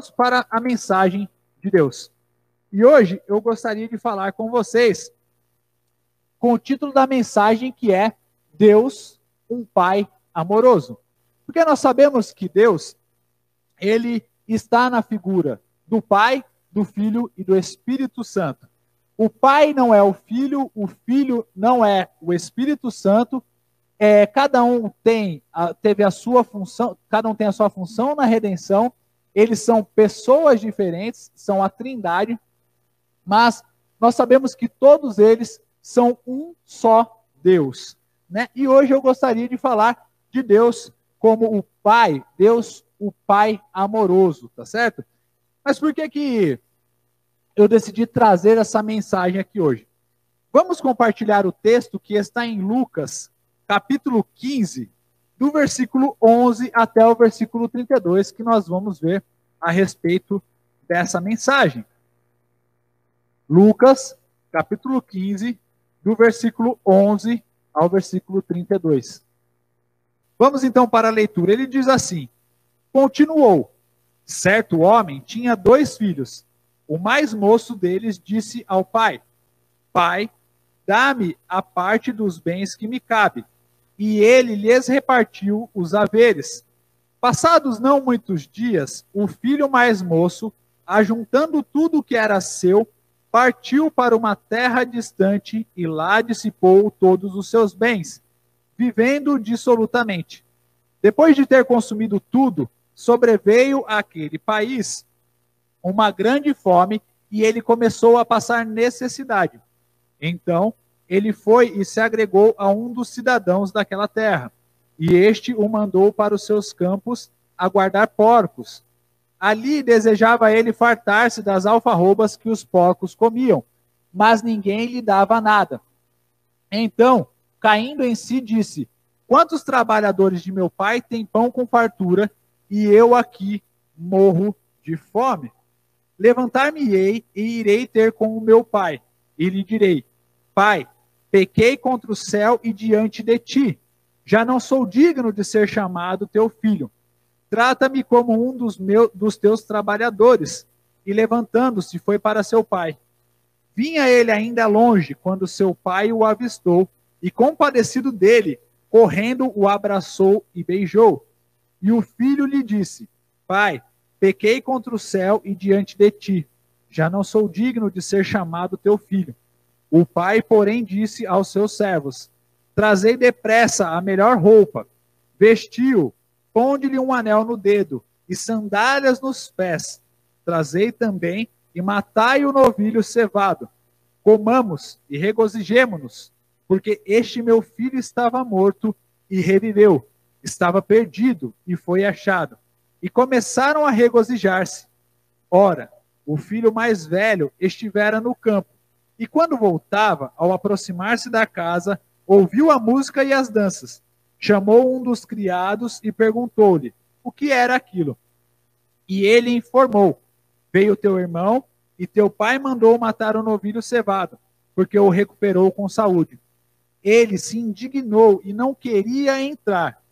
prontos para a mensagem de Deus. E hoje eu gostaria de falar com vocês com o título da mensagem, que é Deus, um Pai amoroso. Porque nós sabemos que Deus, ele está na figura do Pai, do Filho e do Espírito Santo. O Pai não é o Filho não é o Espírito Santo. Cada um teve a sua função, cada um tem a sua função na redenção. Eles são pessoas diferentes, são a Trindade, mas nós sabemos que todos eles são um só Deus, né? E hoje eu gostaria de falar de Deus como o Pai, Deus, o Pai amoroso, tá certo? Mas por que eu decidi trazer essa mensagem aqui hoje? Vamos compartilhar o texto que está em Lucas, capítulo 15, do versículo 11 até o versículo 32, que nós vamos ver a respeito dessa mensagem. Lucas, capítulo 15, do versículo 11 ao versículo 32. Vamos então para a leitura. Ele diz assim: continuou, certo homem tinha 2 filhos. O mais moço deles disse ao pai: Pai, dá-me a parte dos bens que me cabe. E ele lhes repartiu os haveres. Passados não muitos dias, o filho mais moço, ajuntando tudo o que era seu, partiu para uma terra distante e lá dissipou todos os seus bens, vivendo dissolutamente. Depois de ter consumido tudo, sobreveio àquele país uma grande fome e ele começou a passar necessidade. Então, ele foi e se agregou a um dos cidadãos daquela terra, e este o mandou para os seus campos a guardar porcos. Ali desejava ele fartar-se das alfarrobas que os porcos comiam, mas ninguém lhe dava nada. Então, caindo em si, disse: Quantos trabalhadores de meu pai têm pão com fartura, e eu aqui morro de fome? Levantar-me-ei e irei ter com o meu pai, e lhe direi: Pai, pequei contra o céu e diante de ti. Já não sou digno de ser chamado teu filho. Trata-me como um dos teus trabalhadores. E levantando-se, foi para seu pai. Vinha ele ainda longe, quando seu pai o avistou, e compadecido dele, correndo, o abraçou e beijou. E o filho lhe disse: Pai, pequei contra o céu e diante de ti. Já não sou digno de ser chamado teu filho. O pai, porém, disse aos seus servos: Trazei depressa a melhor roupa, vestiu, ponde-lhe um anel no dedo e sandálias nos pés. Trazei também e matai o novilho cevado. Comamos e regozijemo-nos, porque este meu filho estava morto e reviveu, estava perdido e foi achado. E começaram a regozijar-se. Ora, o filho mais velho estivera no campo, e quando voltava, ao aproximar-se da casa, ouviu a música e as danças. Chamou um dos criados e perguntou-lhe o que era aquilo. E ele informou: Veio teu irmão, e teu pai mandou matar o novilho cevado, porque o recuperou com saúde. Ele se indignou e não queria entrar.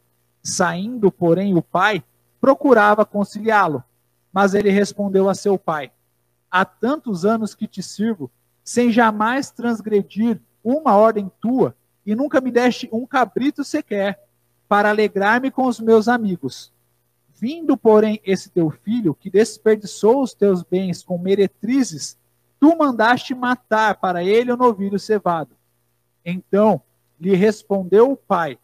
Saindo, porém, o pai procurava conciliá-lo. Mas ele respondeu a seu pai: Há tantos anos que te sirvo, sem jamais transgredir uma ordem tua, e nunca me deste um cabrito sequer, para alegrar-me com os meus amigos. Vindo, porém, esse teu filho, que desperdiçou os teus bens com meretrizes, tu mandaste matar para ele o novilho cevado. Então lhe respondeu o pai: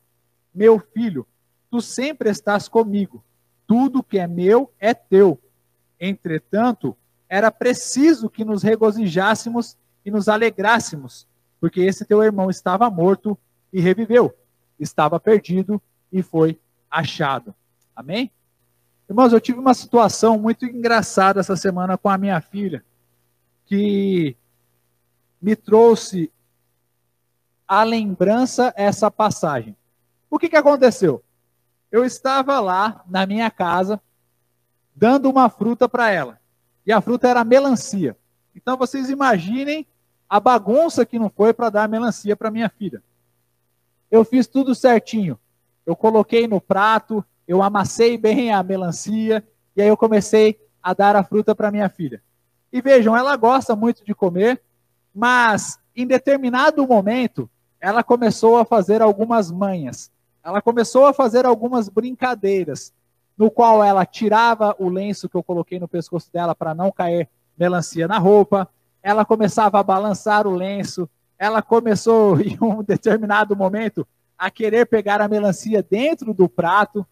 Meu filho, tu sempre estás comigo, tudo que é meu é teu. Entretanto, era preciso que nos regozijássemos e nos alegrássemos, porque esse teu irmão estava morto e reviveu, estava perdido e foi achado. Amém? Irmãos, eu tive uma situação muito engraçada essa semana com a minha filha, que me trouxe à lembrança essa passagem. O que aconteceu? Eu estava lá na minha casa, dando uma fruta para ela, e a fruta era melancia. Então vocês imaginem a bagunça que não foi para dar melancia para minha filha. Eu fiz tudo certinho. Eu coloquei no prato, eu amassei bem a melancia, e aí eu comecei a dar a fruta para minha filha. E vejam, ela gosta muito de comer, mas em determinado momento, ela começou a fazer algumas manhas. Ela começou a fazer algumas brincadeiras, no qual ela tirava o lenço que eu coloquei no pescoço dela para não cair melancia na roupa, ela começava a balançar o lenço, ela começou, em um determinado momento, a querer pegar a melancia dentro do prato,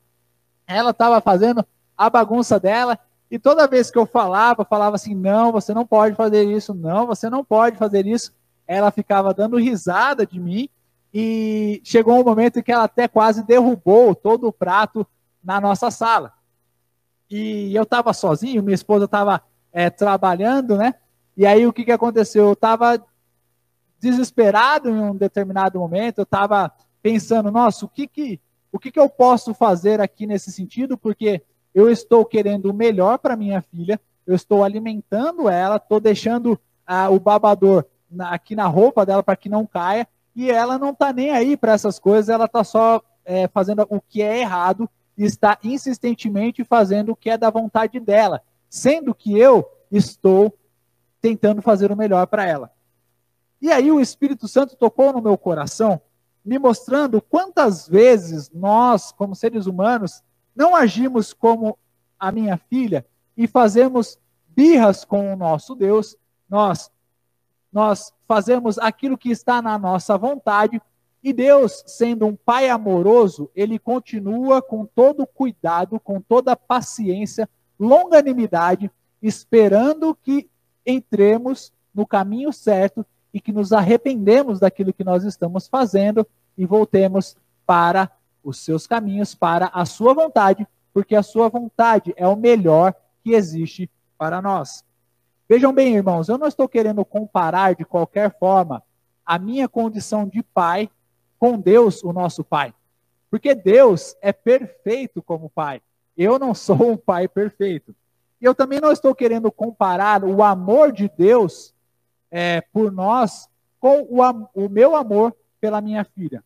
ela estava fazendo a bagunça dela, e toda vez que eu falava assim, não, você não pode fazer isso, não, você não pode fazer isso, ela ficava dando risada de mim, e chegou um momento em que ela até quase derrubou todo o prato na nossa sala. E eu estava sozinho, minha esposa estava trabalhando, né? E aí o que aconteceu? Eu estava desesperado em um determinado momento, eu estava pensando, nossa, o que eu posso fazer aqui nesse sentido? Porque eu estou querendo o melhor para minha filha, eu estou alimentando ela, estou deixando o babador aqui na roupa dela para que não caia, e ela não está nem aí para essas coisas, ela está só fazendo o que é errado, e está insistentemente fazendo o que é da vontade dela, sendo que eu estou tentando fazer o melhor para ela. E aí o Espírito Santo tocou no meu coração, me mostrando quantas vezes nós, como seres humanos, não agimos como a minha filha e fazemos birras com o nosso Deus, nós fazemos aquilo que está na nossa vontade, e Deus, sendo um Pai amoroso, Ele continua com todo cuidado, com toda paciência, longanimidade, esperando que entremos no caminho certo e que nos arrependemos daquilo que nós estamos fazendo e voltemos para os seus caminhos, para a sua vontade, porque a sua vontade é o melhor que existe para nós. Vejam bem, irmãos, eu não estou querendo comparar de qualquer forma a minha condição de pai com Deus, o nosso Pai. Porque Deus é perfeito como Pai. Eu não sou um pai perfeito. E eu também não estou querendo comparar o amor de Deus por nós com o meu amor pela minha filha.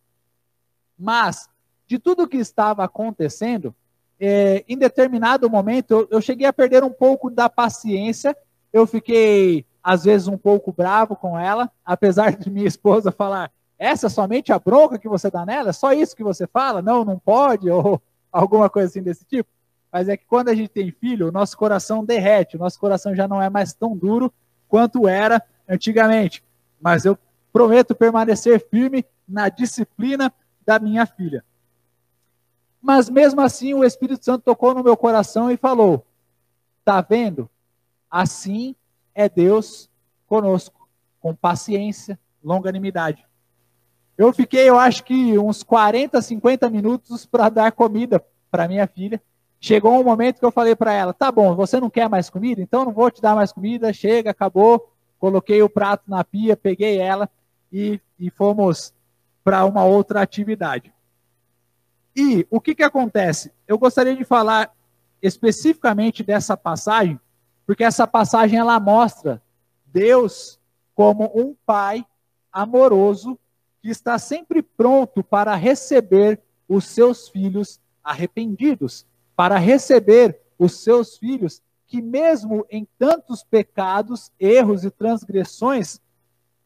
Mas, de tudo que estava acontecendo, em determinado momento, eu cheguei a perder um pouco da paciência. Eu fiquei, às vezes, um pouco bravo com ela, apesar de minha esposa falar, essa é somente a bronca que você dá nela? É só isso que você fala? Não, não pode? Ou alguma coisa assim desse tipo? Mas é que quando a gente tem filho, o nosso coração derrete, o nosso coração já não é mais tão duro quanto era antigamente. Mas eu prometo permanecer firme na disciplina da minha filha. Mas mesmo assim o Espírito Santo tocou no meu coração e falou, tá vendo? Assim é Deus conosco, com paciência, longanimidade. Eu fiquei, eu acho que uns 40, 50 minutos para dar comida para minha filha. Chegou um momento que eu falei para ela, tá bom, você não quer mais comida? Então não vou te dar mais comida, chega, acabou. Coloquei o prato na pia, peguei ela e fomos para uma outra atividade. E o que acontece? Eu gostaria de falar especificamente dessa passagem, porque essa passagem ela mostra Deus como um pai amoroso que está sempre pronto para receber os seus filhos arrependidos, para receber os seus filhos que mesmo em tantos pecados, erros e transgressões,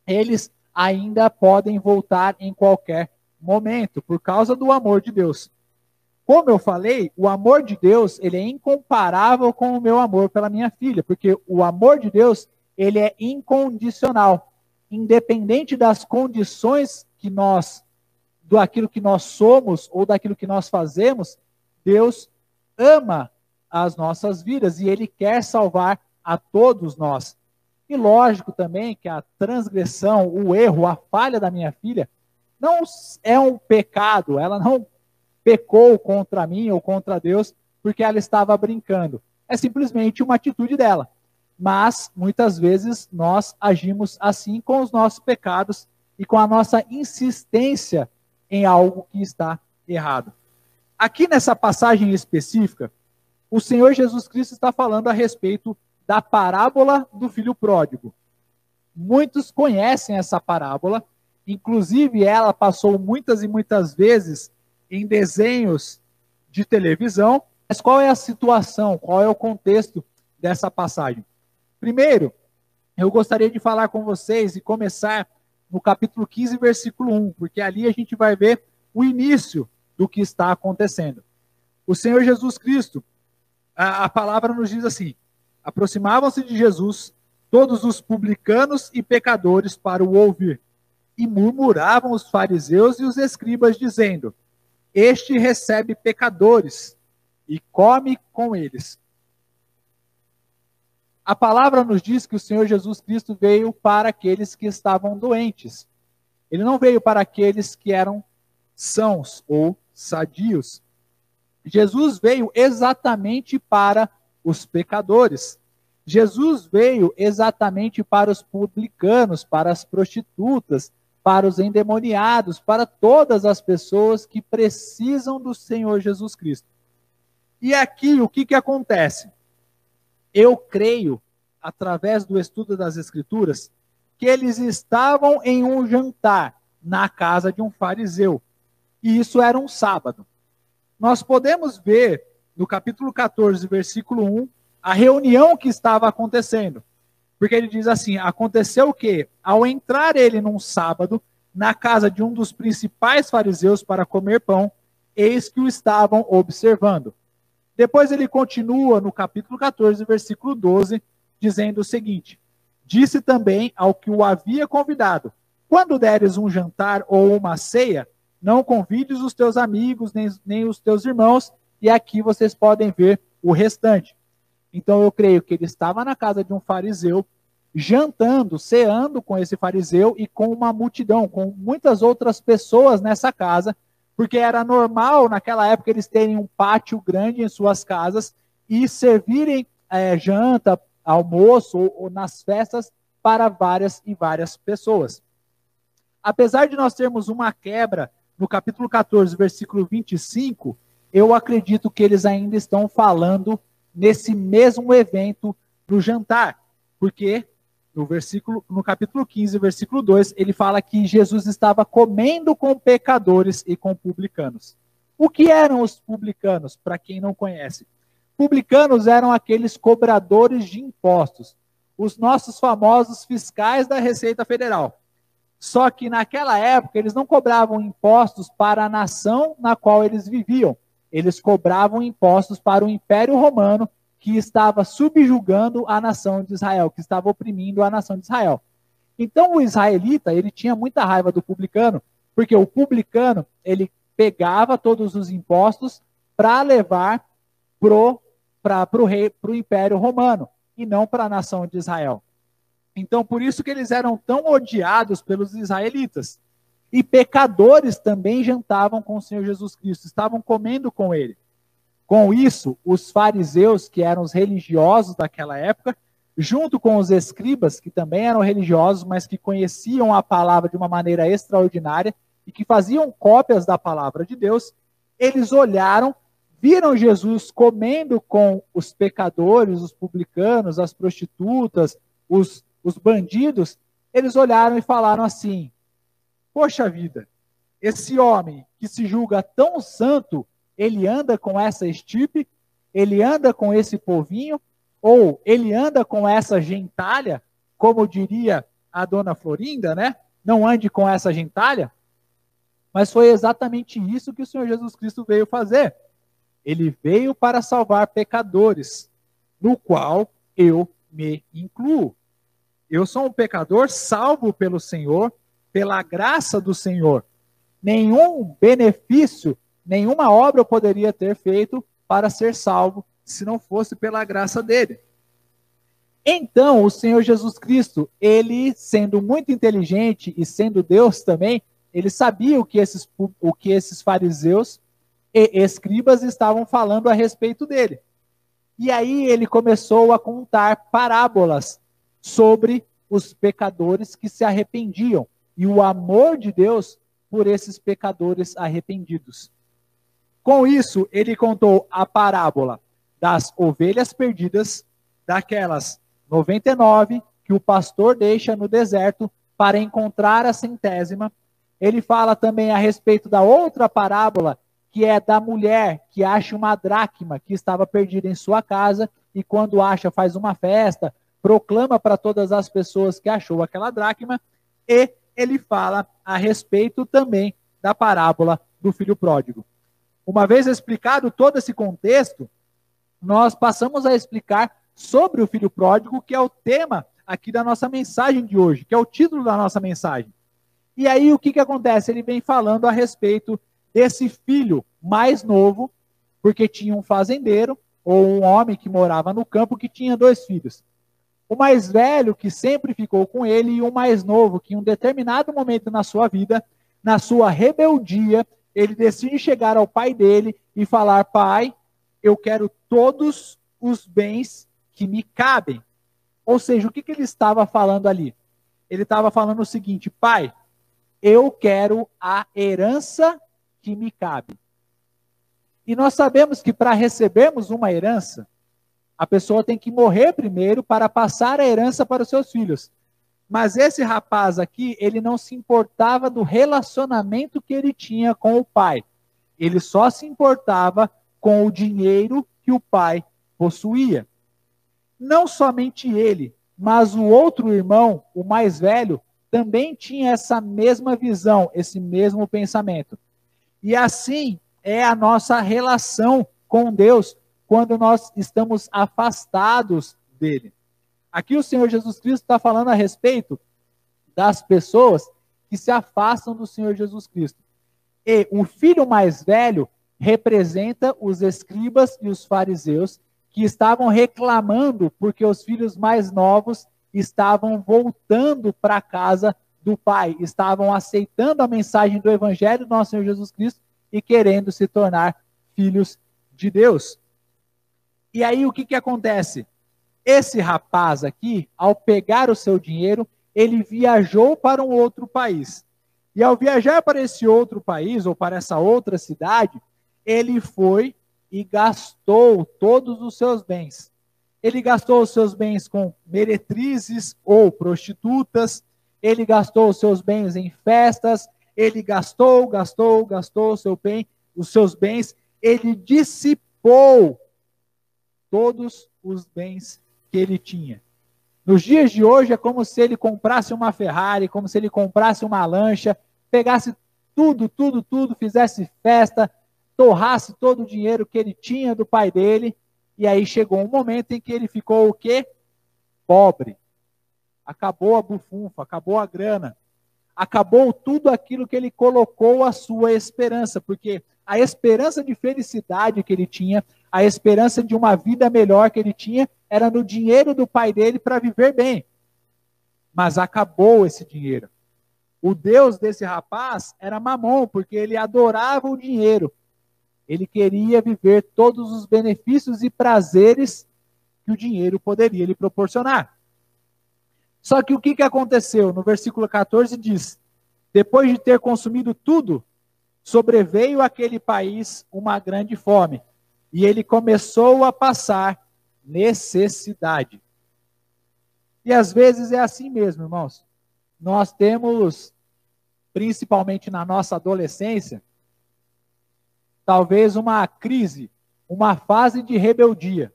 eles ainda podem voltar em qualquer momento, por causa do amor de Deus. Como eu falei, o amor de Deus, ele é incomparável com o meu amor pela minha filha, porque o amor de Deus, ele é incondicional, independente das condições que daquilo que nós somos ou daquilo que nós fazemos, Deus ama as nossas vidas e Ele quer salvar a todos nós. E lógico também que a transgressão, o erro, a falha da minha filha não é um pecado, ela não pecou contra mim ou contra Deus porque ela estava brincando. É simplesmente uma atitude dela. Mas, muitas vezes, nós agimos assim com os nossos pecados e com a nossa insistência em algo que está errado. Aqui nessa passagem específica, o Senhor Jesus Cristo está falando a respeito da parábola do filho pródigo. Muitos conhecem essa parábola, inclusive ela passou muitas e muitas vezes em desenhos de televisão. Mas qual é a situação, qual é o contexto dessa passagem. Primeiro, eu gostaria de falar com vocês e começar no capítulo 15, versículo 1, porque ali a gente vai ver o início do que está acontecendo. O Senhor Jesus Cristo, a palavra nos diz assim: aproximavam-se de Jesus todos os publicanos e pecadores para o ouvir, e murmuravam os fariseus e os escribas, dizendo: este recebe pecadores e come com eles. A palavra nos diz que o Senhor Jesus Cristo veio para aqueles que estavam doentes. Ele não veio para aqueles que eram sãos ou sadios. Jesus veio exatamente para os pecadores. Jesus veio exatamente para os publicanos, para as prostitutas, para os endemoniados, para todas as pessoas que precisam do Senhor Jesus Cristo. E aqui o que acontece? Eu creio, através do estudo das Escrituras, que eles estavam em um jantar na casa de um fariseu. E isso era um sábado. Nós podemos ver no capítulo 14, versículo 1, a reunião que estava acontecendo. Porque ele diz assim: aconteceu o quê? Ao entrar ele num sábado, na casa de um dos principais fariseus para comer pão, eis que o estavam observando. Depois ele continua no capítulo 14, versículo 12, dizendo o seguinte: disse também ao que o havia convidado: quando deres um jantar ou uma ceia, não convides os teus amigos, nem os teus irmãos, e aqui vocês podem ver o restante. Então eu creio que ele estava na casa de um fariseu, jantando, ceando com esse fariseu e com uma multidão, com muitas outras pessoas nessa casa, porque era normal naquela época eles terem um pátio grande em suas casas e servirem janta, almoço ou nas festas para várias e várias pessoas. Apesar de nós termos uma quebra no capítulo 14, versículo 25, eu acredito que eles ainda estão falando nesse mesmo evento do jantar, porque no capítulo 15, versículo 2, ele fala que Jesus estava comendo com pecadores e com publicanos. O que eram os publicanos, para quem não conhece? Publicanos eram aqueles cobradores de impostos, os nossos famosos fiscais da Receita Federal. Só que naquela época eles não cobravam impostos para a nação na qual eles viviam. Eles cobravam impostos para o Império Romano, que estava subjugando a nação de Israel, que estava oprimindo a nação de Israel. Então o israelita, ele tinha muita raiva do publicano, porque o publicano, ele pegava todos os impostos para levar para o Império Romano, e não para a nação de Israel. Então por isso que eles eram tão odiados pelos israelitas. E pecadores também jantavam com o Senhor Jesus Cristo, estavam comendo com ele. Com isso, os fariseus, que eram os religiosos daquela época, junto com os escribas, que também eram religiosos, mas que conheciam a palavra de uma maneira extraordinária e que faziam cópias da palavra de Deus, eles olharam, viram Jesus comendo com os pecadores, os publicanos, as prostitutas, os bandidos. Eles olharam e falaram assim: poxa vida, esse homem que se julga tão santo, ele anda com essa estirpe, ele anda com esse povinho, ou ele anda com essa gentalha, como diria a dona Florinda, né? Não ande com essa gentalha. Mas foi exatamente isso que o Senhor Jesus Cristo veio fazer. Ele veio para salvar pecadores, no qual eu me incluo. Eu sou um pecador salvo pelo Senhor, pela graça do Senhor. Nenhum benefício, nenhuma obra eu poderia ter feito para ser salvo, se não fosse pela graça dele. Então, o Senhor Jesus Cristo, ele sendo muito inteligente e sendo Deus também, ele sabia o que esses fariseus e escribas estavam falando a respeito dele. E aí ele começou a contar parábolas sobre os pecadores que se arrependiam e o amor de Deus por esses pecadores arrependidos. Com isso, ele contou a parábola das ovelhas perdidas, daquelas 99 que o pastor deixa no deserto para encontrar a 100ª. Ele fala também a respeito da outra parábola, que é da mulher que acha uma dracma que estava perdida em sua casa e quando acha faz uma festa, proclama para todas as pessoas que achou aquela dracma, e ele fala a respeito também da parábola do filho pródigo. Uma vez explicado todo esse contexto, nós passamos a explicar sobre o filho pródigo, que é o tema aqui da nossa mensagem de hoje, que é o título da nossa mensagem. E aí o que acontece? Ele vem falando a respeito desse filho mais novo, porque tinha um fazendeiro, ou um homem que morava no campo, que tinha 2 filhos. O mais velho, que sempre ficou com ele, e o mais novo, que em um determinado momento na sua vida, na sua rebeldia, ele decide chegar ao pai dele e falar: pai, eu quero todos os bens que me cabem. Ou seja, o que ele estava falando ali? Ele estava falando o seguinte: pai, eu quero a herança que me cabe. E nós sabemos que para recebermos uma herança, a pessoa tem que morrer primeiro para passar a herança para os seus filhos. Mas esse rapaz aqui, ele não se importava do relacionamento que ele tinha com o pai. Ele só se importava com o dinheiro que o pai possuía. Não somente ele, mas o outro irmão, o mais velho, também tinha essa mesma visão, esse mesmo pensamento. E assim é a nossa relação com Deus quando nós estamos afastados dele. Aqui o Senhor Jesus Cristo está falando a respeito das pessoas que se afastam do Senhor Jesus Cristo. E o filho mais velho representa os escribas e os fariseus que estavam reclamando porque os filhos mais novos estavam voltando para a casa do pai, estavam aceitando a mensagem do evangelho do nosso Senhor Jesus Cristo e querendo se tornar filhos de Deus. E aí o que acontece? Esse rapaz aqui, ao pegar o seu dinheiro, ele viajou para um outro país. E ao viajar para esse outro país, ou para essa outra cidade, ele foi e gastou todos os seus bens. Ele gastou os seus bens com meretrizes ou prostitutas, ele gastou os seus bens em festas, ele gastou os seus bens, ele dissipou todos os bens que ele tinha. Nos dias de hoje é como se ele comprasse uma Ferrari, como se ele comprasse uma lancha, pegasse tudo, fizesse festa, torrasse todo o dinheiro que ele tinha do pai dele, e aí chegou um momento em que ele ficou o quê? Pobre. Acabou a bufunfa, acabou a grana, acabou tudo aquilo que ele colocou a sua esperança, porque a esperança de felicidade que ele tinha, a esperança de uma vida melhor que ele tinha, era no dinheiro do pai dele para viver bem. Mas acabou esse dinheiro. O Deus desse rapaz era Mamon, porque ele adorava o dinheiro. Ele queria viver todos os benefícios e prazeres que o dinheiro poderia lhe proporcionar. Só que o que aconteceu? No versículo 14 diz: depois de ter consumido tudo, sobreveio àquele país uma grande fome, e ele começou a passar necessidade. E às vezes é assim mesmo, irmãos. Nós temos, principalmente na nossa adolescência, talvez uma crise, uma fase de rebeldia,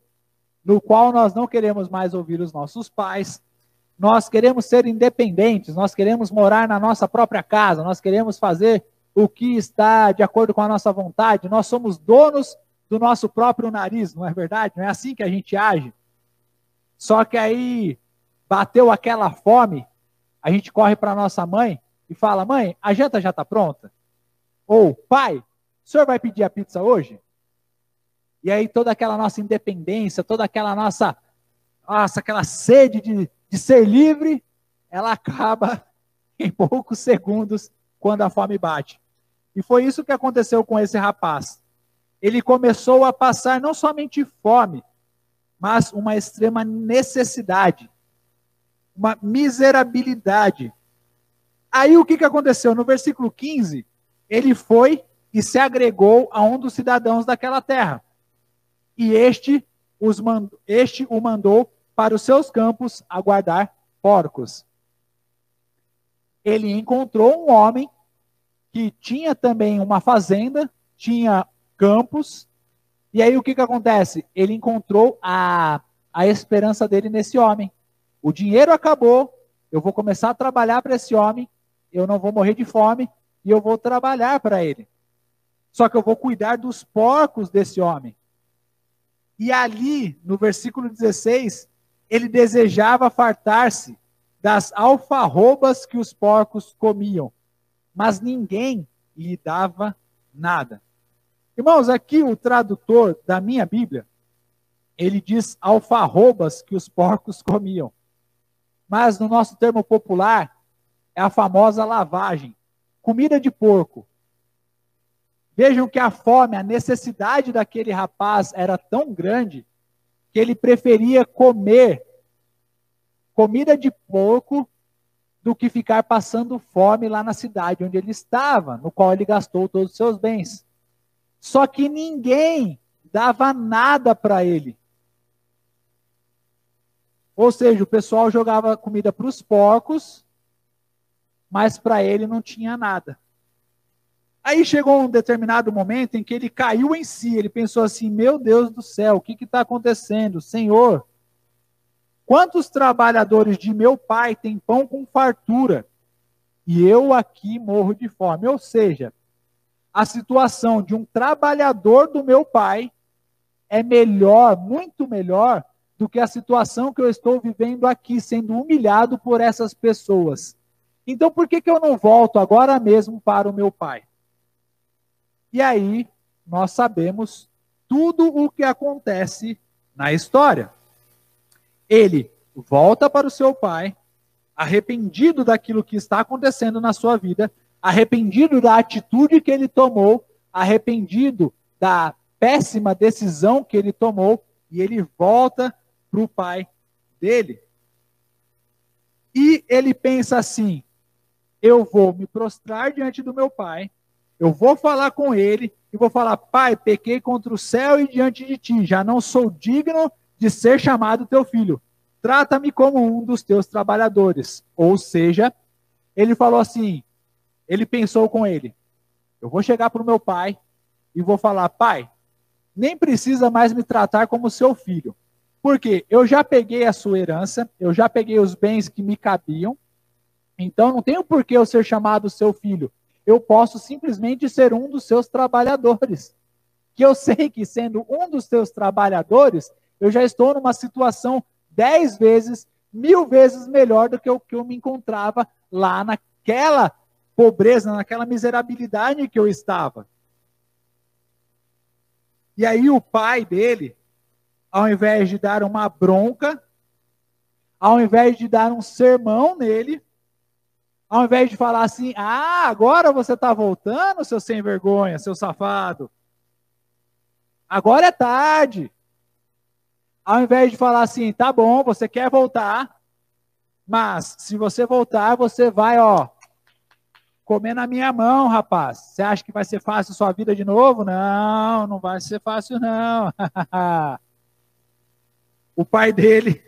no qual nós não queremos mais ouvir os nossos pais, nós queremos ser independentes, nós queremos morar na nossa própria casa, nós queremos fazer o que está de acordo com a nossa vontade, nós somos donos do nosso próprio nariz, não é verdade? Não é assim que a gente age? Só que aí bateu aquela fome, a gente corre para nossa mãe e fala: mãe, a janta já está pronta? Ou, pai, o senhor vai pedir a pizza hoje? E aí toda aquela nossa independência, toda aquela nossa aquela sede de ser livre, ela acaba em poucos segundos quando a fome bate. E foi isso que aconteceu com esse rapaz. Ele começou a passar não somente fome, mas uma extrema necessidade, uma miserabilidade. Aí o que aconteceu? No versículo 15, ele foi e se agregou a um dos cidadãos daquela terra. E este o mandou para os seus campos a guardar porcos. Ele encontrou um homem que tinha também uma fazenda, tinha campos, e aí o que acontece? Ele encontrou a a esperança dele nesse homem. O dinheiro acabou, eu vou começar a trabalhar para esse homem, eu não vou morrer de fome e eu vou trabalhar para ele. Só que eu vou cuidar dos porcos desse homem. E ali, no versículo 16, ele desejava fartar-se das alfarrobas que os porcos comiam, mas ninguém lhe dava nada. Irmãos, aqui o tradutor da minha Bíblia, ele diz alfarrobas que os porcos comiam. Mas no nosso termo popular, é a famosa lavagem, comida de porco. Vejam que a fome, a necessidade daquele rapaz era tão grande que ele preferia comer comida de porco do que ficar passando fome lá na cidade onde ele estava, no qual ele gastou todos os seus bens. Só que ninguém dava nada para ele. Ou seja, o pessoal jogava comida para os porcos, mas para ele não tinha nada. Aí chegou um determinado momento em que ele caiu em si, ele pensou assim, meu Deus do céu, o que está acontecendo? Senhor, quantos trabalhadores de meu pai têm pão com fartura, e eu aqui morro de fome? Ou seja, a situação de um trabalhador do meu pai é melhor, muito melhor, do que a situação que eu estou vivendo aqui, sendo humilhado por essas pessoas. Então por que eu não volto agora mesmo para o meu pai? E aí, nós sabemos tudo o que acontece na história. Ele volta para o seu pai, arrependido daquilo que está acontecendo na sua vida, arrependido da atitude que ele tomou, arrependido da péssima decisão que ele tomou, e ele volta para o pai dele. E ele pensa assim, eu vou me prostrar diante do meu pai, eu vou falar com ele e vou falar, pai, pequei contra o céu e diante de ti, já não sou digno de ser chamado teu filho. Trata-me como um dos teus trabalhadores. Ou seja, ele falou assim, ele pensou com ele, eu vou chegar para o meu pai e vou falar, pai, nem precisa mais me tratar como seu filho. Porque eu já peguei a sua herança, eu já peguei os bens que me cabiam, então não tenho por que eu ser chamado seu filho. Eu posso simplesmente ser um dos seus trabalhadores. Que eu sei que sendo um dos seus trabalhadores, eu já estou numa situação 10 vezes, 1000 vezes melhor do que o que eu me encontrava lá naquela pobreza, naquela miserabilidade que eu estava. E aí o pai dele, ao invés de dar uma bronca, ao invés de dar um sermão nele, ao invés de falar assim, agora você está voltando, seu sem vergonha, seu safado. Agora é tarde. Ao invés de falar assim, tá bom, você quer voltar, mas se você voltar, você vai, comer na minha mão, rapaz. Você acha que vai ser fácil sua vida de novo? Não, não vai ser fácil não. O pai dele,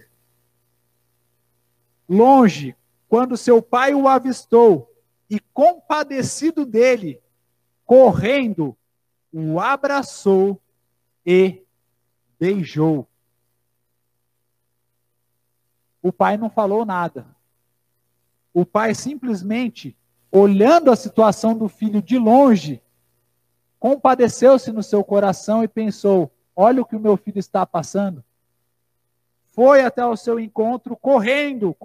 longe, quando seu pai o avistou e compadecido dele, correndo, o abraçou e beijou. O pai não falou nada. O pai simplesmente, olhando a situação do filho de longe, compadeceu-se no seu coração e pensou, olha o que o meu filho está passando. Foi até o seu encontro correndo,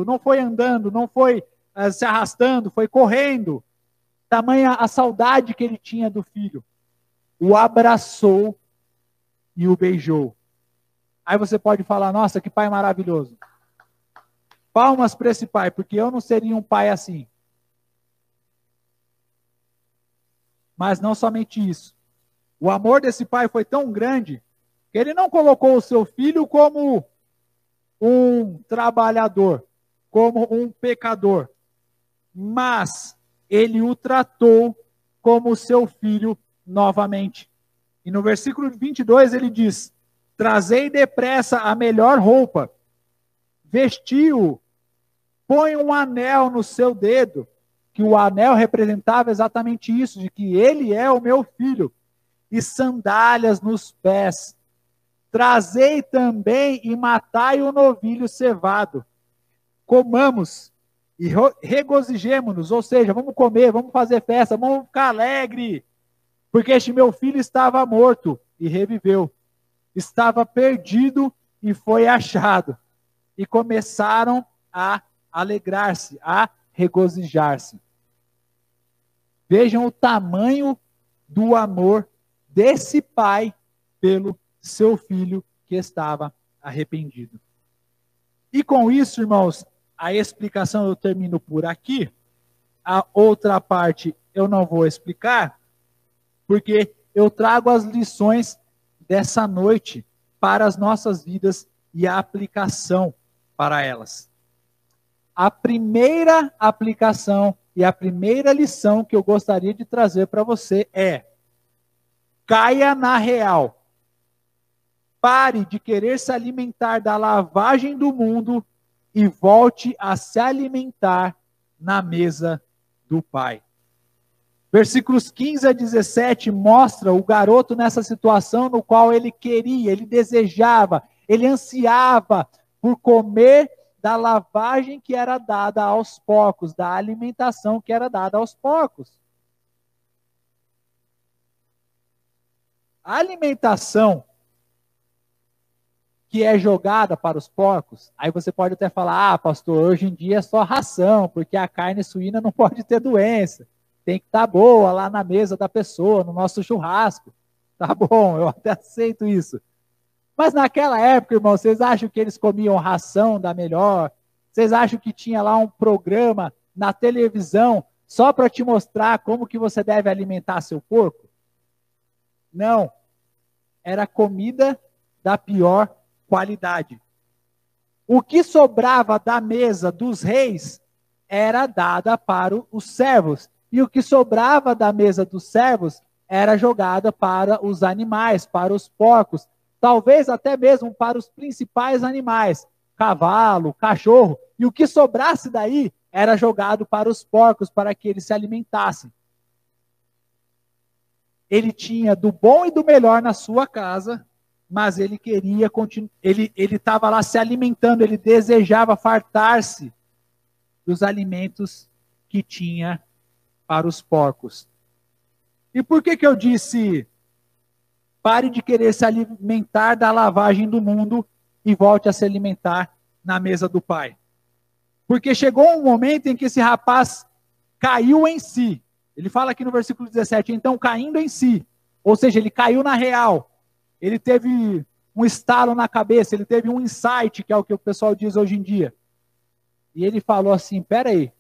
não foi andando, não foi se arrastando, foi correndo. Tamanha a saudade que ele tinha do filho. O abraçou e o beijou. Aí você pode falar, nossa, que pai maravilhoso. Palmas para esse pai, porque eu não seria um pai assim. Mas não somente isso. O amor desse pai foi tão grande que ele não colocou o seu filho como um trabalhador, como um pecador, mas ele o tratou como seu filho novamente. E no versículo 22 ele diz, trazei depressa a melhor roupa, vestiu-o, põe um anel no seu dedo, que o anel representava exatamente isso, de que ele é o meu filho, e sandálias nos pés. trazei também e matai o novilho cevado. Comamos e regozijemo-nos, ou seja, vamos comer, vamos fazer festa, vamos ficar alegre, porque este meu filho estava morto e reviveu, estava perdido e foi achado. E começaram a alegrar-se, a regozijar-se. Vejam o tamanho do amor desse pai pelo seu filho que estava arrependido. E com isso, irmãos, a explicação eu termino por aqui. A outra parte eu não vou explicar, porque eu trago as lições dessa noite para as nossas vidas e a aplicação para elas. A primeira aplicação e a primeira lição que eu gostaria de trazer para você é: caia na real. Pare de querer se alimentar da lavagem do mundo e volte a se alimentar na mesa do Pai. Versículos 15 a 17 mostra o garoto nessa situação no qual ele queria, ele desejava, ele ansiava por comer da lavagem que era dada aos porcos, da alimentação que era dada aos porcos. A alimentação que é jogada para os porcos, aí você pode até falar, pastor, hoje em dia é só ração, porque a carne suína não pode ter doença, tem que estar boa lá na mesa da pessoa, no nosso churrasco. Tá bom, eu até aceito isso. Mas naquela época, irmão, vocês acham que eles comiam ração da melhor? Vocês acham que tinha lá um programa na televisão só para te mostrar como que você deve alimentar seu porco? Não. Era comida da pior qualidade. O que sobrava da mesa dos reis era dada para os servos. E o que sobrava da mesa dos servos era jogada para os animais, para os porcos. Talvez até mesmo para os principais animais. Cavalo, cachorro. E o que sobrasse daí era jogado para os porcos, para que eles se alimentassem. Ele tinha do bom e do melhor na sua casa, mas ele queria continuar, ele estava lá se alimentando, ele desejava fartar-se dos alimentos que tinha para os porcos. E por que eu disse, pare de querer se alimentar da lavagem do mundo e volte a se alimentar na mesa do Pai? Porque chegou um momento em que esse rapaz caiu em si. Ele fala aqui no versículo 17, então caindo em si, ou seja, ele caiu na real. Ele teve um estalo na cabeça, ele teve um insight, que é o que o pessoal diz hoje em dia. E ele falou assim, peraí,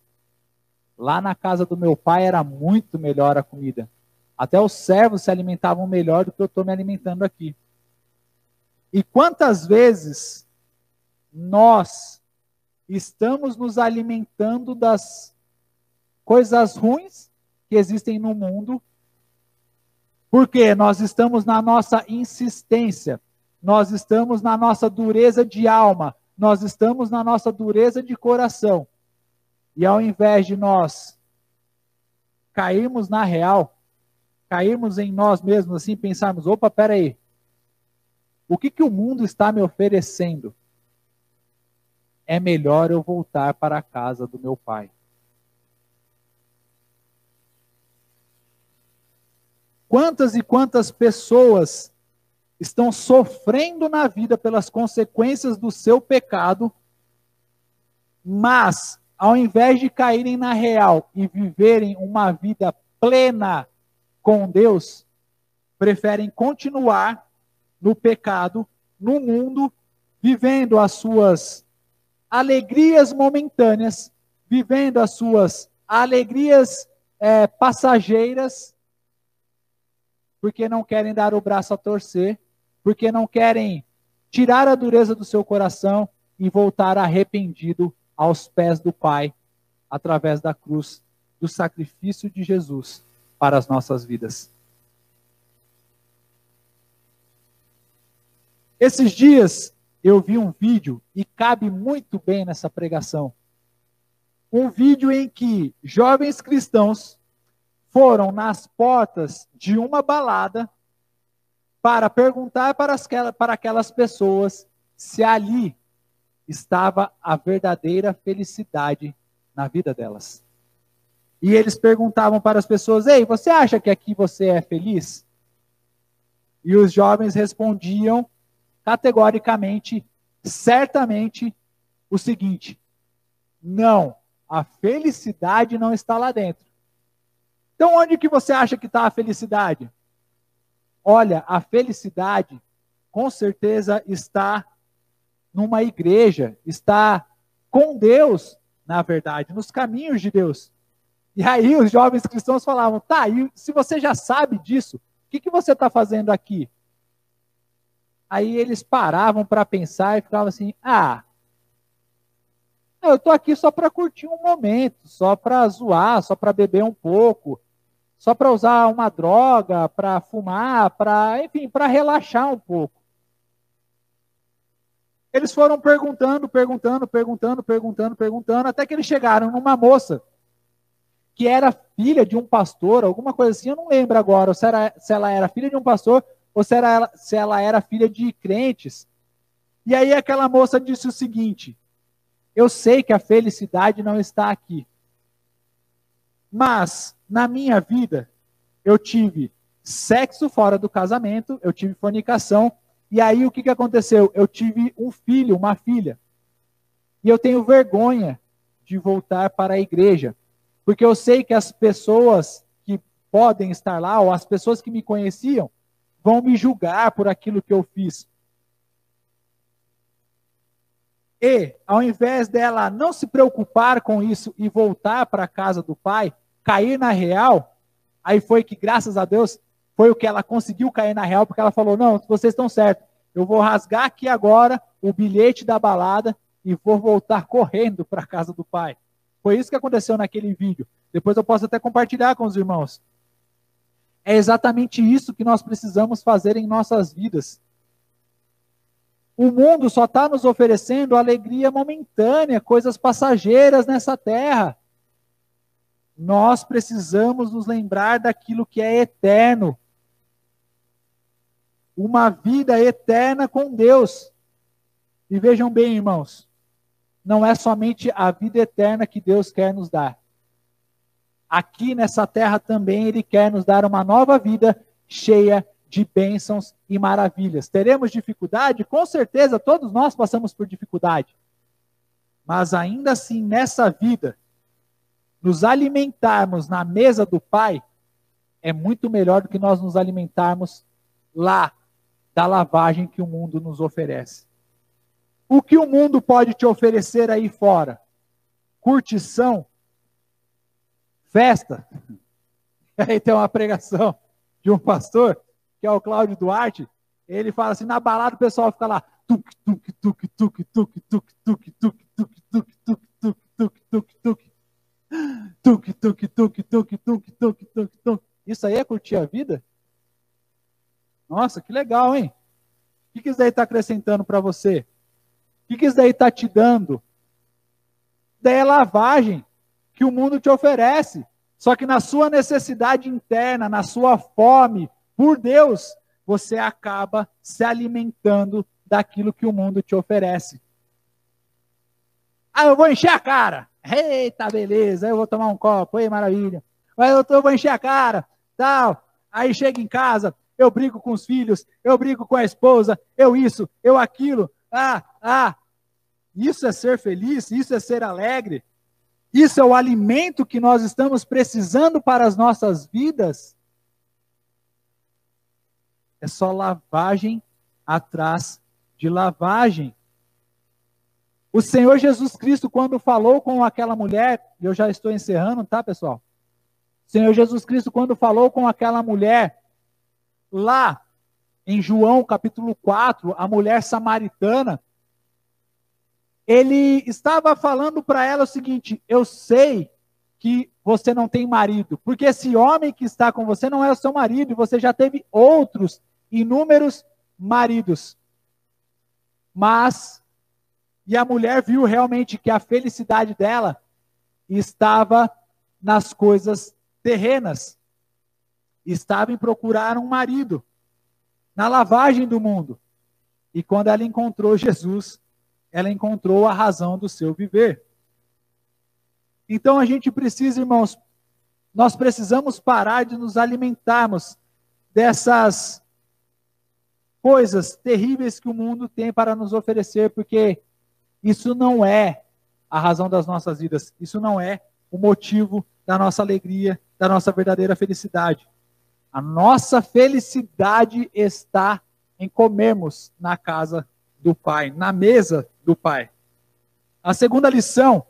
lá na casa do meu pai era muito melhor a comida. Até os servos se alimentavam melhor do que eu estou me alimentando aqui. E quantas vezes nós estamos nos alimentando das coisas ruins que existem no mundo, porque nós estamos na nossa insistência, nós estamos na nossa dureza de alma, nós estamos na nossa dureza de coração. E ao invés de nós cairmos na real, cairmos em nós mesmos assim, pensarmos, opa, peraí, o que o mundo está me oferecendo? É melhor eu voltar para a casa do meu pai. Quantas e quantas pessoas estão sofrendo na vida pelas consequências do seu pecado, mas, ao invés de caírem na real e viverem uma vida plena com Deus, preferem continuar no pecado, no mundo, vivendo as suas alegrias momentâneas, vivendo as suas alegrias passageiras, porque não querem dar o braço a torcer, porque não querem tirar a dureza do seu coração e voltar arrependido aos pés do Pai, através da cruz, do sacrifício de Jesus para as nossas vidas. Esses dias eu vi um vídeo, e cabe muito bem nessa pregação, um vídeo em que jovens cristãos foram nas portas de uma balada para perguntar para aquelas pessoas se ali estava a verdadeira felicidade na vida delas. E eles perguntavam para as pessoas: ei, você acha que aqui você é feliz? E os jovens respondiam categoricamente, certamente, o seguinte: não, a felicidade não está lá dentro. Então onde que você acha que está a felicidade? Olha, a felicidade com certeza está numa igreja, está com Deus, na verdade, nos caminhos de Deus. E aí os jovens cristãos falavam: tá, e se você já sabe disso, o que você está fazendo aqui? Aí eles paravam para pensar e ficavam assim: eu estou aqui só para curtir um momento, só para zoar, só para beber um pouco, só para usar uma droga, para fumar, enfim, para relaxar um pouco. Eles foram perguntando, até que eles chegaram numa moça que era filha de um pastor, alguma coisa assim, eu não lembro agora, se ela era filha de um pastor ou se ela era filha de crentes. E aí aquela moça disse o seguinte: eu sei que a felicidade não está aqui, mas na minha vida eu tive sexo fora do casamento, eu tive fornicação, e aí o que aconteceu? Eu tive um filho, uma filha, e eu tenho vergonha de voltar para a igreja, porque eu sei que as pessoas que podem estar lá, ou as pessoas que me conheciam, vão me julgar por aquilo que eu fiz. E, ao invés dela não se preocupar com isso e voltar para a casa do pai, cair na real, aí foi que, graças a Deus, foi o que ela conseguiu cair na real, porque ela falou: não, vocês estão certos, eu vou rasgar aqui agora o bilhete da balada e vou voltar correndo para a casa do pai. Foi isso que aconteceu naquele vídeo. Depois eu posso até compartilhar com os irmãos. É exatamente isso que nós precisamos fazer em nossas vidas. O mundo só está nos oferecendo alegria momentânea, coisas passageiras nessa terra. Nós precisamos nos lembrar daquilo que é eterno. Uma vida eterna com Deus. E vejam bem, irmãos, não é somente a vida eterna que Deus quer nos dar. Aqui nessa terra também Ele quer nos dar uma nova vida cheia de bênçãos e maravilhas. Teremos dificuldade? Com certeza, todos nós passamos por dificuldade. Mas ainda assim, nessa vida, nos alimentarmos na mesa do Pai é muito melhor do que nós nos alimentarmos lá da lavagem que o mundo nos oferece. O que o mundo pode te oferecer aí fora? Curtição? Festa? Aí tem uma pregação de um pastor, que é o Cláudio Duarte. Ele fala assim: na balada o pessoal fica lá tuc, tuc, tuc, tuc, tuc, tuc, tuc, tuc, tuc, tuc, tuc, tuc, tuc, tuc, tuc. Tuc, tuc, tuc, tuc, tuc, tuc, tuc, tuc. Isso aí é curtir a vida? Nossa, que legal, hein? O que isso daí está acrescentando para você? O que isso daí está te dando? Daí é lavagem que o mundo te oferece. Só que na sua necessidade interna, na sua fome por Deus, você acaba se alimentando daquilo que o mundo te oferece. Eu vou encher a cara. Eita, beleza, eu vou tomar um copo, ei, maravilha. Mas eu vou encher a cara, tal. Aí chego em casa, eu brigo com os filhos, eu brigo com a esposa, eu isso, eu aquilo. Isso é ser feliz, isso é ser alegre. Isso é o alimento que nós estamos precisando para as nossas vidas. É só lavagem atrás de lavagem. O Senhor Jesus Cristo, quando falou com aquela mulher, e eu já estou encerrando, tá, pessoal? O Senhor Jesus Cristo, quando falou com aquela mulher, lá em João capítulo 4, a mulher samaritana, ele estava falando para ela o seguinte: eu sei que você não tem marido, porque esse homem que está com você não é o seu marido, e você já teve outros inúmeros maridos. E a mulher viu realmente que a felicidade dela estava nas coisas terrenas. Estava em procurar um marido. na lavagem do mundo. E quando ela encontrou Jesus, ela encontrou a razão do seu viver. Então a gente precisa, irmãos, nós precisamos parar de nos alimentarmos dessas coisas terríveis que o mundo tem para nos oferecer, porque isso não é a razão das nossas vidas, isso não é o motivo da nossa alegria, da nossa verdadeira felicidade. A nossa felicidade está em comermos na casa do Pai, na mesa do Pai. A segunda lição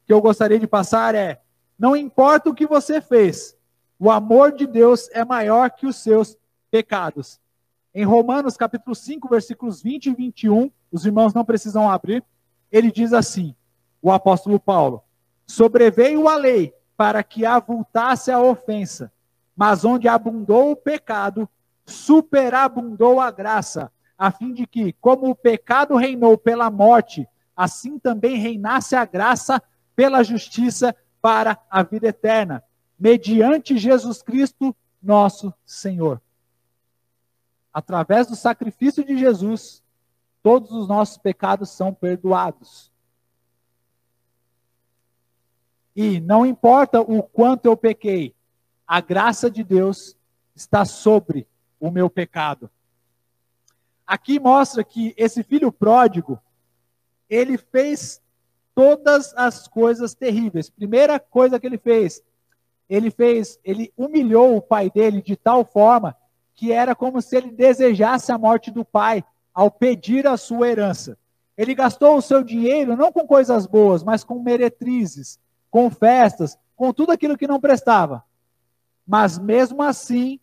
que eu gostaria de passar é: não importa o que você fez, o amor de Deus é maior que os seus pecados. Em Romanos capítulo 5, versículos 20 e 21, os irmãos não precisam abrir, ele diz assim, o apóstolo Paulo: sobreveio a lei para que avultasse a ofensa, mas onde abundou o pecado, superabundou a graça, a fim de que, como o pecado reinou pela morte, assim também reinasse a graça pela justiça para a vida eterna, mediante Jesus Cristo, nosso Senhor. Através do sacrifício de Jesus, todos os nossos pecados são perdoados. E não importa o quanto eu pequei, a graça de Deus está sobre o meu pecado. Aqui mostra que esse filho pródigo, ele fez todas as coisas terríveis. Primeira coisa que ele humilhou o pai dele de tal forma que era como se ele desejasse a morte do pai ao pedir a sua herança. Ele gastou o seu dinheiro não com coisas boas, mas com meretrizes, com festas, com tudo aquilo que não prestava. Mas mesmo assim,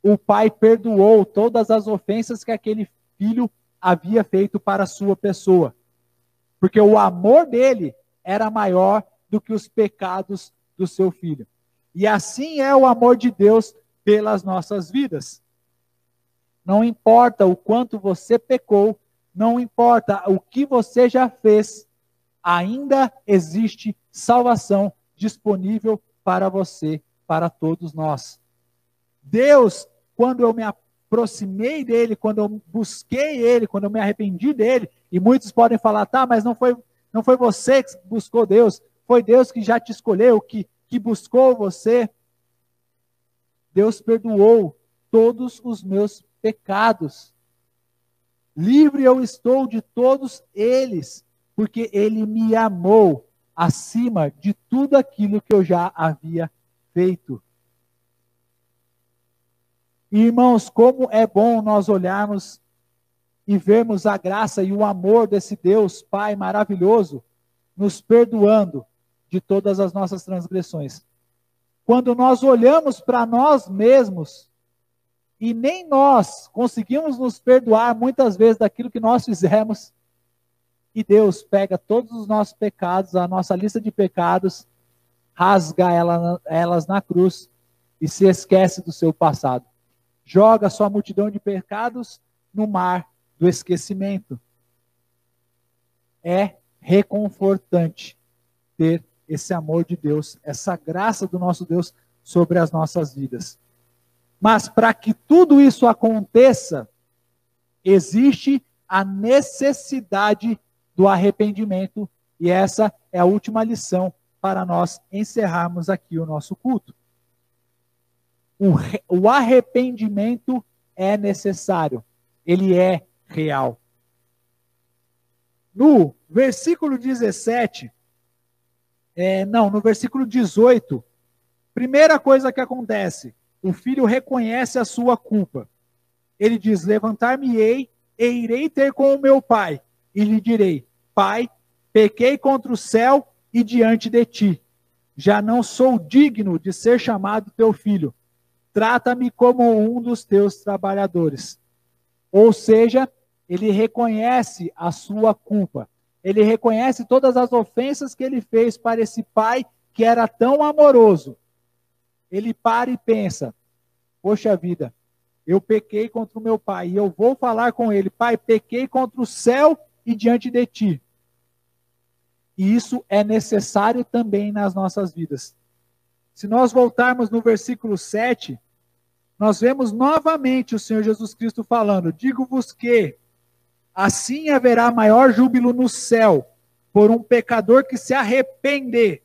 o pai perdoou todas as ofensas que aquele filho havia feito para a sua pessoa. Porque o amor dele era maior do que os pecados do seu filho. E assim é o amor de Deus pelas nossas vidas. Não importa o quanto você pecou, não importa o que você já fez, ainda existe salvação disponível para você, para todos nós. Deus, quando eu me aproximei dele, quando eu busquei ele, quando eu me arrependi dele, e muitos podem falar, tá, mas não foi você que buscou Deus, foi Deus que já te escolheu, que buscou você. Deus perdoou todos os meus pecados. Livre eu estou de todos eles, porque ele me amou acima de tudo aquilo que eu já havia feito. Irmãos, como é bom nós olharmos e vermos a graça e o amor desse Deus Pai maravilhoso, nos perdoando de todas as nossas transgressões. Quando nós olhamos para nós mesmos, e nem nós conseguimos nos perdoar muitas vezes daquilo que nós fizemos, e Deus pega todos os nossos pecados, a nossa lista de pecados, rasga elas na cruz e se esquece do seu passado. Joga sua multidão de pecados no mar do esquecimento. É reconfortante ter esse amor de Deus, essa graça do nosso Deus sobre as nossas vidas. Mas para que tudo isso aconteça, existe a necessidade do arrependimento, e essa é a última lição para nós encerrarmos aqui o nosso culto. O arrependimento é necessário, ele é real. No versículo 17, no versículo 18, primeira coisa que acontece, o filho reconhece a sua culpa. Ele diz, levantar-me-ei e irei ter com o meu pai, e lhe direi, pai, pequei contra o céu e diante de ti. Já não sou digno de ser chamado teu filho. Trata-me como um dos teus trabalhadores. Ou seja, ele reconhece a sua culpa. Ele reconhece todas as ofensas que ele fez para esse pai que era tão amoroso. Ele para e pensa, poxa vida, eu pequei contra o meu pai, e eu vou falar com ele, pai, pequei contra o céu e diante de ti. E isso é necessário também nas nossas vidas. Se nós voltarmos no versículo 7, nós vemos novamente o Senhor Jesus Cristo falando: digo-vos que assim haverá maior júbilo no céu por um pecador que se arrepender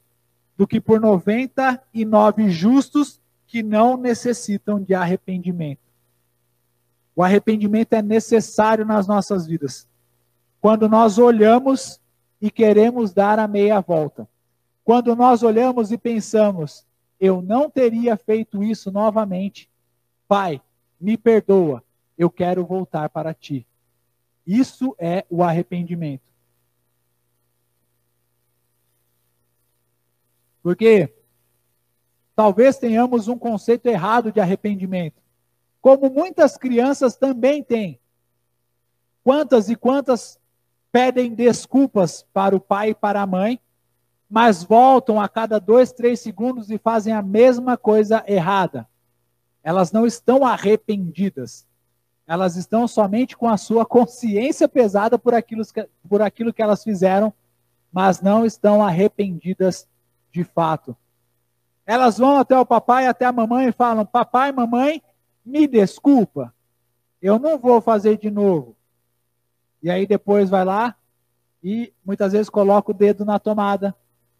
do que por 99 justos que não necessitam de arrependimento. O arrependimento é necessário nas nossas vidas. Quando nós olhamos e queremos dar a meia volta. Quando nós olhamos e pensamos: eu não teria feito isso novamente. Pai, me perdoa, eu quero voltar para ti. Isso é o arrependimento. Porque talvez tenhamos um conceito errado de arrependimento, como muitas crianças também têm. Quantas e quantas pedem desculpas para o pai e para a mãe, mas voltam a cada 2, 3 segundos e fazem a mesma coisa errada. Elas não estão arrependidas. Elas estão somente com a sua consciência pesada por aquilo que elas fizeram, mas não estão arrependidas de fato. Elas vão até o papai e até a mamãe e falam: papai, mamãe, me desculpa, eu não vou fazer de novo. E aí depois vai lá e muitas vezes coloca o dedo na tomada,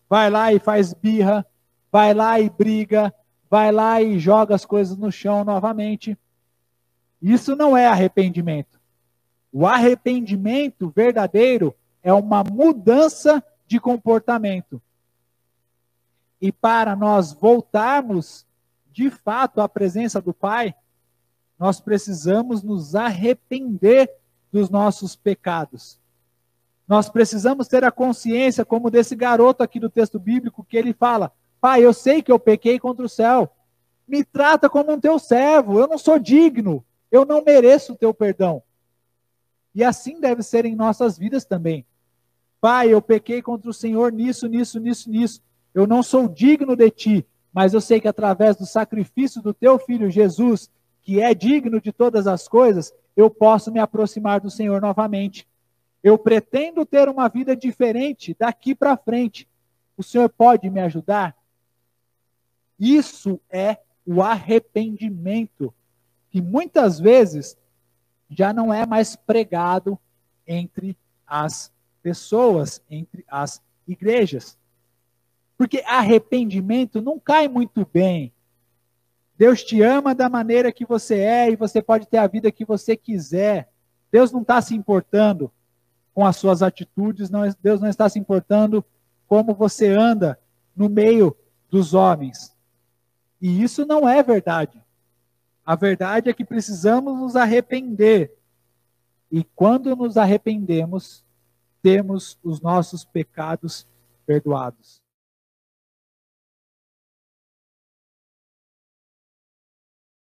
vai lá e faz birra, vai lá e briga, vai lá e joga as coisas no chão novamente. Isso não é arrependimento. O arrependimento verdadeiro é uma mudança de comportamento. E para nós voltarmos de fato à presença do Pai, nós precisamos nos arrepender dos nossos pecados. Nós precisamos ter a consciência, como desse garoto aqui do texto bíblico, que ele fala: pai, eu sei que eu pequei contra o céu. Me trata como um teu servo. Eu não sou digno. Eu não mereço o teu perdão. E assim deve ser em nossas vidas também. Pai, eu pequei contra o Senhor nisso. Eu não sou digno de ti, mas eu sei que através do sacrifício do teu filho Jesus, que é digno de todas as coisas, eu posso me aproximar do Senhor novamente. Eu pretendo ter uma vida diferente daqui para frente. O Senhor pode me ajudar? Isso é o arrependimento, que muitas vezes já não é mais pregado entre as pessoas, entre as igrejas. Porque arrependimento não cai muito bem. Deus te ama da maneira que você é e você pode ter a vida que você quiser. Deus não está se importando com as suas atitudes, Deus não está se importando como você anda no meio dos homens. E isso não é verdade. A verdade é que precisamos nos arrepender. E quando nos arrependemos, temos os nossos pecados perdoados.